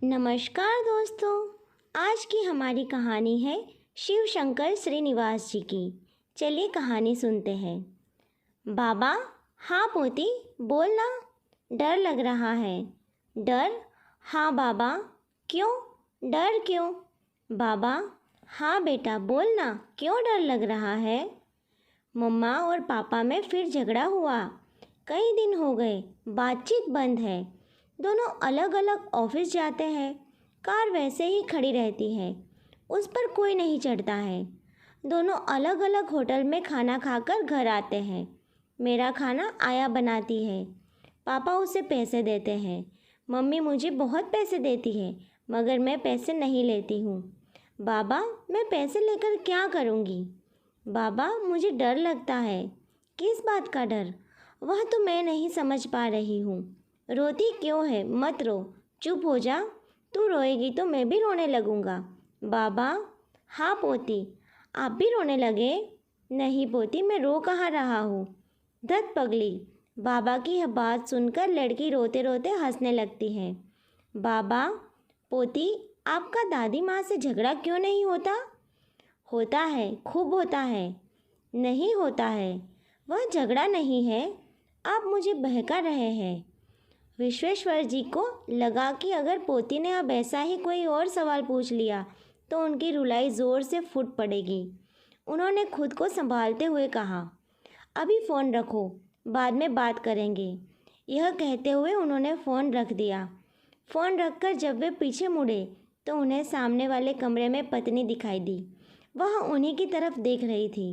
नमस्कार दोस्तों। आज की हमारी कहानी है शिव शंकर श्रीनिवास जी की। चलिए कहानी सुनते हैं। बाबा, हाँ पोती, बोल ना, डर लग रहा है। डर? हाँ बाबा। क्यों? डर क्यों? बाबा, हाँ बेटा बोल ना, क्यों डर लग रहा है? मम्मा और पापा में फिर झगड़ा हुआ। कई दिन हो गए, बातचीत बंद है। दोनों अलग अलग ऑफिस जाते हैं। कार वैसे ही खड़ी रहती है, उस पर कोई नहीं चढ़ता है। दोनों अलग अलग होटल में खाना खाकर घर आते हैं। मेरा खाना आया बनाती है, पापा उसे पैसे देते हैं। मम्मी मुझे बहुत पैसे देती है, मगर मैं पैसे नहीं लेती हूँ। बाबा, मैं पैसे लेकर क्या करूँगी? बाबा, मुझे डर लगता है। किस बात का डर? वह तो मैं नहीं समझ पा रही हूँ। रोती क्यों है? मत रो, चुप हो जा। तू रोएगी तो मैं भी रोने लगूंगा। बाबा, हाँ पोती, आप भी रोने लगे? नहीं पोती, मैं रो कहाँ रहा हूँ। धत पगली। बाबा की यह बात सुनकर लड़की रोते रोते हंसने लगती है। बाबा, पोती, आपका दादी माँ से झगड़ा क्यों नहीं होता? होता है, खूब होता है। नहीं होता है, वह झगड़ा नहीं है, आप मुझे बहका रहे हैं। विश्वेश्वर जी को लगा कि अगर पोती ने अब ऐसा ही कोई और सवाल पूछ लिया तो उनकी रुलाई ज़ोर से फूट पड़ेगी। उन्होंने खुद को संभालते हुए कहा, अभी फ़ोन रखो, बाद में बात करेंगे। यह कहते हुए उन्होंने फ़ोन रख दिया। फ़ोन रखकर जब वे पीछे मुड़े तो उन्हें सामने वाले कमरे में पत्नी दिखाई दी। वह उन्हीं की तरफ देख रही थी।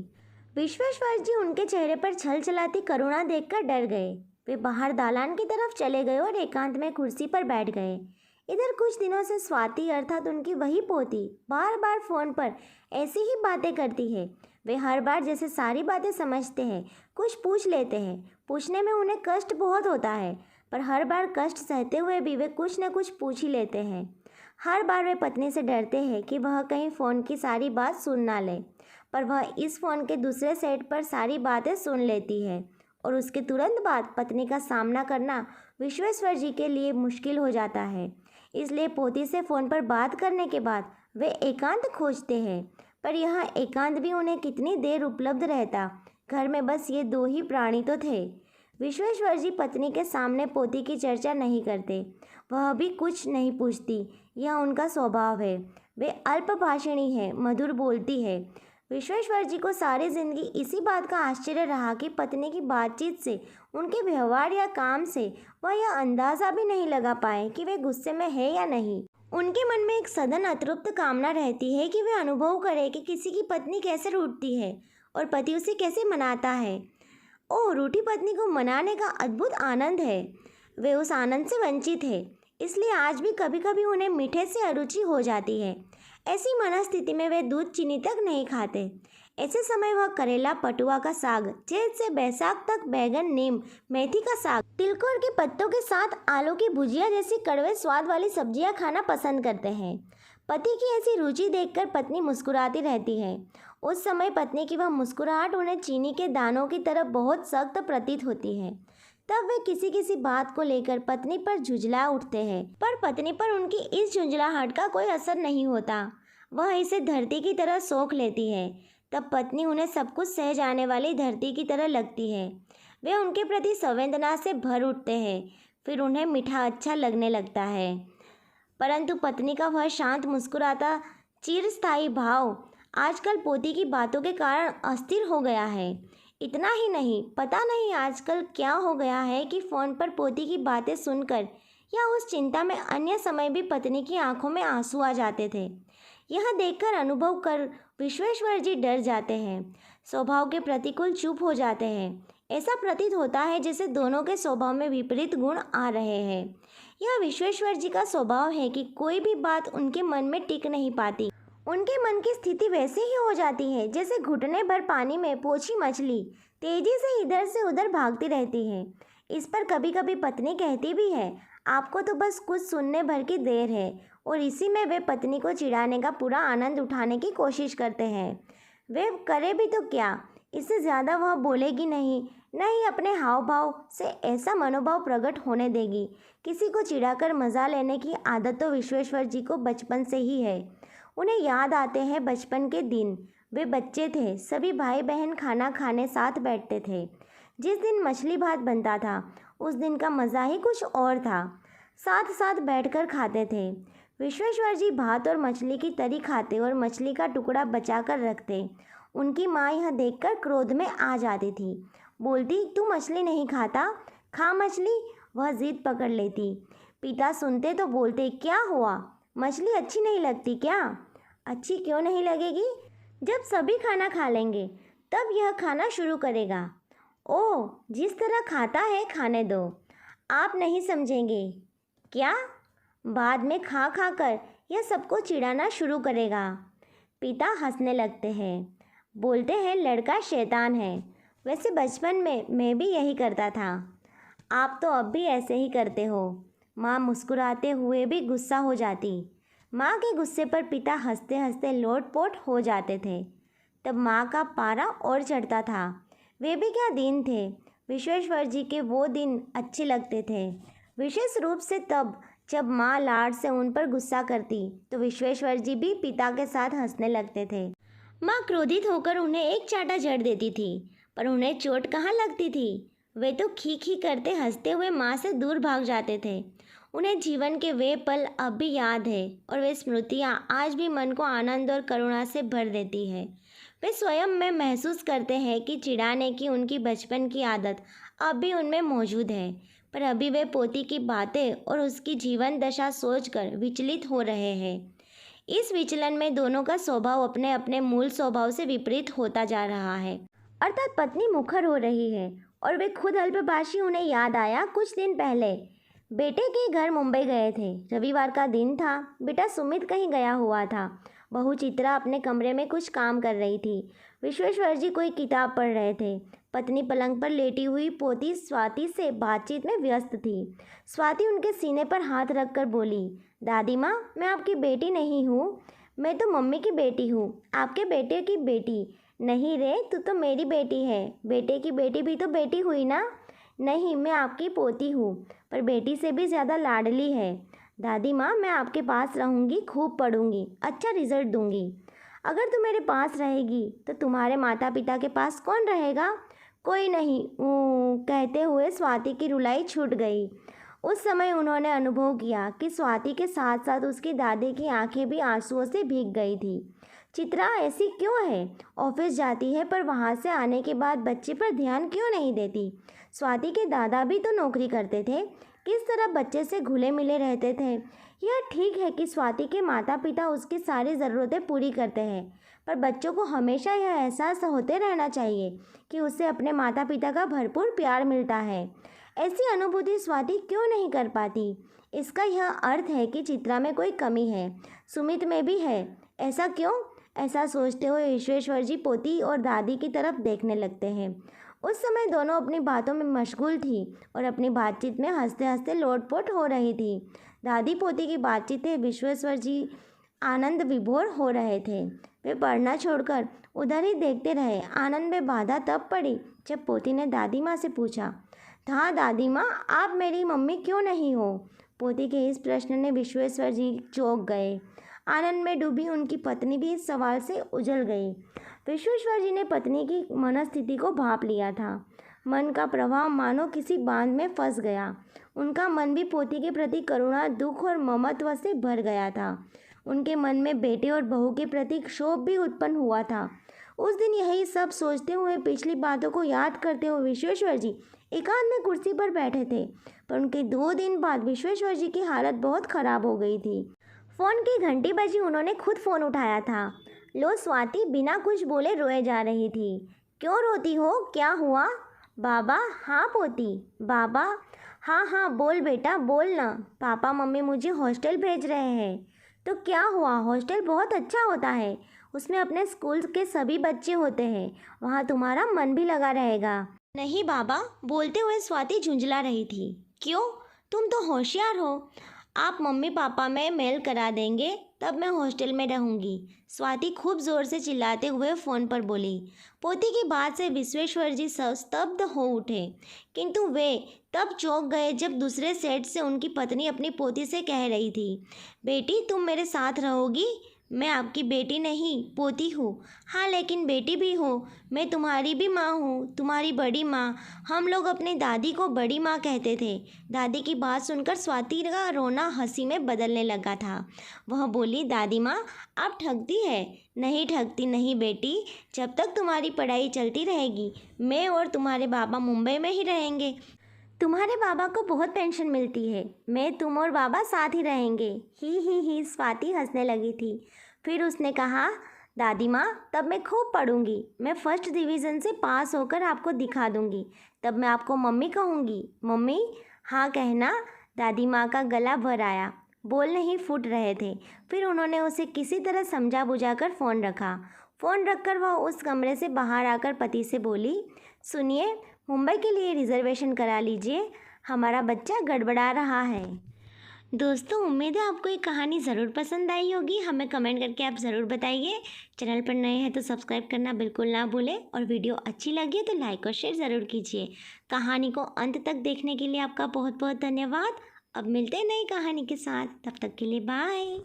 विश्वेश्वर जी उनके चेहरे पर छल छलाती करुणा देखकर डर गए। वे बाहर दालान की तरफ चले गए और एकांत में कुर्सी पर बैठ गए। इधर कुछ दिनों से स्वाति अर्थात उनकी वही पोती बार बार फ़ोन पर ऐसी ही बातें करती है। वे हर बार जैसे सारी बातें समझते हैं, कुछ पूछ लेते हैं। पूछने में उन्हें कष्ट बहुत होता है, पर हर बार कष्ट सहते हुए भी वे कुछ न कुछ पूछ ही लेते हैं। हर बार वे पत्नी से डरते हैं कि वह कहीं फ़ोन की सारी बात सुन ना ले, पर वह इस फ़ोन के दूसरे सेट पर सारी बातें सुन लेती है और उसके तुरंत बाद पत्नी का सामना करना विश्वेश्वर जी के लिए मुश्किल हो जाता है। इसलिए पोती से फ़ोन पर बात करने के बाद वे एकांत खोजते हैं, पर यह एकांत भी उन्हें कितनी देर उपलब्ध रहता। घर में बस ये दो ही प्राणी तो थे। विश्वेश्वर जी पत्नी के सामने पोती की चर्चा नहीं करते, वह भी कुछ नहीं पूछती, यह उनका स्वभाव है। वे अल्पभाषिणी है, मधुर बोलती है। विश्वेश्वर जी को सारी जिंदगी इसी बात का आश्चर्य रहा कि पत्नी की बातचीत से, उनके व्यवहार या काम से वह यह अंदाज़ा भी नहीं लगा पाए कि वे गुस्से में है या नहीं। उनके मन में एक सदन अतृप्त कामना रहती है कि वे अनुभव करें कि किसी की पत्नी कैसे रूठती है और पति उसे कैसे मनाता है। ओह, रूठी पत्नी को मनाने का अद्भुत आनंद है। वे उस आनंद से वंचित है, इसलिए आज भी कभी कभी उन्हें मीठे से अरुचि हो जाती है। ऐसी मनस्थिति में वे दूध चीनी तक नहीं खाते। ऐसे समय वह करेला, पटुआ का साग, चैत से बैसाख तक बैगन, नीम, मेथी का साग, तिलकोर के पत्तों के साथ आलू की भुजिया जैसी कड़वे स्वाद वाली सब्जियां खाना पसंद करते हैं। पति की ऐसी रुचि देखकर पत्नी मुस्कुराती रहती है। उस समय पत्नी की वह मुस्कुराहट उन्हें चीनी के दानों की तरफ बहुत सख्त प्रतीत होती है। तब वे किसी किसी बात को लेकर पत्नी पर झुंझला उठते हैं, पर पत्नी पर उनकी इस झुंझलाहट का कोई असर नहीं होता। वह इसे धरती की तरह सोख लेती है। तब पत्नी उन्हें सब कुछ सह जाने वाली धरती की तरह लगती है। वे उनके प्रति संवेदना से भर उठते हैं, फिर उन्हें मीठा अच्छा लगने लगता है। परंतु पत्नी का वह शांत मुस्कुराता चिरस्थायी भाव आजकल पोती की बातों के कारण अस्थिर हो गया है। इतना ही नहीं, पता नहीं आजकल क्या हो गया है कि फ़ोन पर पोती की बातें सुनकर या उस चिंता में अन्य समय भी पत्नी की आंखों में आंसू आ जाते थे। यह देखकर अनुभव कर विश्वेश्वर जी डर जाते हैं, स्वभाव के प्रतिकूल चुप हो जाते हैं। ऐसा प्रतीत होता है जैसे दोनों के स्वभाव में विपरीत गुण आ रहे हैं। यह विश्वेश्वर जी का स्वभाव है कि कोई भी बात उनके मन में टिक नहीं पाती। उनके मन की स्थिति वैसे ही हो जाती है जैसे घुटने भर पानी में पोछी मछली तेजी से इधर से उधर भागती रहती है। इस पर कभी कभी पत्नी कहती भी है, आपको तो बस कुछ सुनने भर की देर है, और इसी में वे पत्नी को चिढ़ाने का पूरा आनंद उठाने की कोशिश करते हैं। वे करे भी तो क्या, इससे ज़्यादा वह बोलेगी नहीं, न ही अपने हाव भाव से ऐसा मनोभाव प्रकट होने देगी। किसी को चिढ़ाकर मज़ा लेने की आदत तो विश्वेश्वर जी को बचपन से ही है। उन्हें याद आते हैं बचपन के दिन। वे बच्चे थे, सभी भाई बहन खाना खाने साथ बैठते थे। जिस दिन मछली भात बनता था उस दिन का मज़ा ही कुछ और था। साथ साथ बैठकर खाते थे। विश्वेश्वर जी भात और मछली की तरी खाते और मछली का टुकड़ा बचा कर रखते। उनकी माँ यह देखकर क्रोध में आ जाती थी। बोलती, तू मछली नहीं खाता, खा मछली। वह जिद पकड़ लेती। पिता सुनते तो बोलते, क्या हुआ, मछली अच्छी नहीं लगती क्या? अच्छी क्यों नहीं लगेगी? जब सभी खाना खा लेंगे तब यह खाना शुरू करेगा। ओह, जिस तरह खाता है खाने दो, आप नहीं समझेंगे क्या? बाद में खा खा कर यह सबको चिढ़ाना शुरू करेगा। पिता हंसने लगते हैं, बोलते हैं, लड़का शैतान है। वैसे बचपन में मैं भी यही करता था। आप तो अब भी ऐसे ही करते हो। माँ मुस्कुराते हुए भी गुस्सा हो जाती। माँ के गुस्से पर पिता हंसते हंसते लोटपोट हो जाते थे। तब माँ का पारा और चढ़ता था। वे भी क्या दिन थे। विश्वेश्वर जी के वो दिन अच्छे लगते थे, विशेष रूप से तब जब माँ लाड से उन पर गुस्सा करती तो विश्वेश्वर जी भी पिता के साथ हंसने लगते थे। माँ क्रोधित होकर उन्हें एक चाटा जड़ देती थी, पर उन्हें चोट कहाँ लगती थी। वे तो खी खी करते हंसते हुए माँ से दूर भाग जाते थे। उन्हें जीवन के वे पल अब भी याद है और वे स्मृतियाँ आज भी मन को आनंद और करुणा से भर देती है। वे स्वयं में महसूस करते हैं कि चिढ़ाने की उनकी बचपन की आदत अब भी उनमें मौजूद है, पर अभी वे पोती की बातें और उसकी जीवन दशा सोचकर विचलित हो रहे हैं। इस विचलन में दोनों का स्वभाव अपने अपने मूल स्वभाव से विपरीत होता जा रहा है। अर्थात पत्नी मुखर हो रही है और वे खुद अल्पभाषी। उन्हें याद आया कुछ दिन पहले बेटे के घर मुंबई गए थे। रविवार का दिन था। बेटा सुमित कहीं गया हुआ था। बहू चित्रा अपने कमरे में कुछ काम कर रही थी। विश्वेश्वर जी कोई किताब पढ़ रहे थे। पत्नी पलंग पर लेटी हुई पोती स्वाति से बातचीत में व्यस्त थी। स्वाति उनके सीने पर हाथ रखकर बोली, दादी माँ, मैं आपकी बेटी नहीं हूँ, मैं तो मम्मी की बेटी हूँ। आपके बेटे की बेटी नहीं रे, तू तो मेरी बेटी है। बेटे की बेटी भी तो बेटी हुई ना। नहीं, मैं आपकी पोती हूँ, पर बेटी से भी ज़्यादा लाडली है। दादी माँ, मैं आपके पास रहूँगी, खूब पढ़ूँगी, अच्छा रिजल्ट दूँगी। अगर तू मेरे पास रहेगी तो तुम्हारे माता पिता के पास कौन रहेगा? कोई नहीं। कहते हुए स्वाति की रुलाई छूट गई। उस समय उन्होंने अनुभव किया कि स्वाति के साथ साथ उसकी दादी की आंखें भी आंसुओं से भीग गई थी। चित्रा ऐसी क्यों है? ऑफिस जाती है पर वहाँ से आने के बाद बच्चे पर ध्यान क्यों नहीं देती? स्वाति के दादा भी तो नौकरी करते थे, किस तरह बच्चे से घुले मिले रहते थे। यह ठीक है कि स्वाति के माता पिता उसकी सारी ज़रूरतें पूरी करते हैं, पर बच्चों को हमेशा यह एहसास होते रहना चाहिए कि उसे अपने माता पिता का भरपूर प्यार मिलता है। ऐसी अनुभूति स्वाति क्यों नहीं कर पाती? इसका यह अर्थ है कि चित्रा में कोई कमी है, सुमित में भी है। ऐसा क्यों? ऐसा सोचते हुए विश्वेश्वर जी पोती और दादी की तरफ देखने लगते हैं। उस समय दोनों अपनी बातों में मशगूल थी और अपनी बातचीत में हंसते हंसते लोटपोट हो रही थी। दादी पोती की बातचीतें विश्वेश्वर जी आनंद विभोर हो रहे थे। वे पढ़ना छोड़कर उधर ही देखते रहे। आनंद में बाधा तब पड़ी जब पोती ने दादी माँ से पूछा, हाँ दादी माँ, आप मेरी मम्मी क्यों नहीं हो? पोती के इस प्रश्न ने विश्वेश्वर जी चौंक गए। आनंद में डूबी उनकी पत्नी भी इस सवाल से उजल गई। विश्वेश्वर जी ने पत्नी की मनस्थिति को भांप लिया था। मन का प्रवाह मानो किसी बांध में फंस गया। उनका मन भी पोती के प्रति करुणा, दुख और ममत्व से भर गया था। उनके मन में बेटे और बहू के प्रति क्षोभ भी उत्पन्न हुआ था। उस दिन यही सब सोचते हुए, पिछली बातों को याद करते हुए विश्वेश्वर जी एकांत में कुर्सी पर बैठे थे, पर उनके 2 दिन बाद विश्वेश्वर जी की हालत बहुत खराब हो गई थी। फ़ोन की घंटी बजी। उन्होंने खुद फ़ोन उठाया था। लो, स्वाति बिना कुछ बोले रोए जा रही थी। क्यों रोती हो? क्या हुआ? बाबा, हाँ पोती। बाबा, हाँ हाँ बोल बेटा, बोल ना। पापा मम्मी मुझे हॉस्टल भेज रहे हैं। तो क्या हुआ? हॉस्टल बहुत अच्छा होता है, उसमें अपने स्कूल के सभी बच्चे होते हैं, वहाँ तुम्हारा मन भी लगा रहेगा। नहीं बाबा, बोलते हुए स्वाति झुंझला रही थी। क्यों? तुम तो होशियार हो। आप मम्मी पापा में मेल करा देंगे तब मैं हॉस्टल में रहूँगी। स्वाति खूब ज़ोर से चिल्लाते हुए फ़ोन पर बोली। पोती की बात से विश्वेश्वर जी स्तब्ध हो उठे, किंतु वे तब चौंक गए जब दूसरे सेट से उनकी पत्नी अपनी पोती से कह रही थी, बेटी तुम मेरे साथ रहोगी? मैं आपकी बेटी नहीं पोती हूँ। हाँ लेकिन बेटी भी हो, मैं तुम्हारी भी माँ हूँ, तुम्हारी बड़ी माँ। हम लोग अपनी दादी को बड़ी माँ कहते थे। दादी की बात सुनकर स्वाति का रोना हंसी में बदलने लगा था। वह बोली, दादी माँ आप ठगती है। नहीं ठगती नहीं बेटी, जब तक तुम्हारी पढ़ाई चलती रहेगी मैं और तुम्हारे बाबा मुंबई में ही रहेंगे। तुम्हारे बाबा को बहुत पेंशन मिलती है, मैं तुम और बाबा साथ ही रहेंगे। ही स्वाति हंसने लगी थी। फिर उसने कहा, दादी माँ तब मैं खूब पढ़ूंगी, मैं फर्स्ट डिवीज़न से पास होकर आपको दिखा दूंगी, तब मैं आपको मम्मी कहूँगी। मम्मी हाँ कहना। दादी माँ का गला भर आया, बोल नहीं फूट रहे थे। फिर उन्होंने उसे किसी तरह समझा बुझाकर फ़ोन रखा। फ़ोन रखकर वह उस कमरे से बाहर आकर पति से बोली, सुनिए मुंबई के लिए रिजर्वेशन करा लीजिए, हमारा बच्चा गड़बड़ा रहा है। दोस्तों उम्मीद है आपको ये कहानी ज़रूर पसंद आई होगी। हमें कमेंट करके आप ज़रूर बताइए। चैनल पर नए हैं तो सब्सक्राइब करना बिल्कुल ना भूलें और वीडियो अच्छी लगी तो लाइक और शेयर ज़रूर कीजिए। कहानी को अंत तक देखने के लिए आपका बहुत बहुत धन्यवाद। अब मिलते हैं नई कहानी के साथ, तब तक के लिए बाय।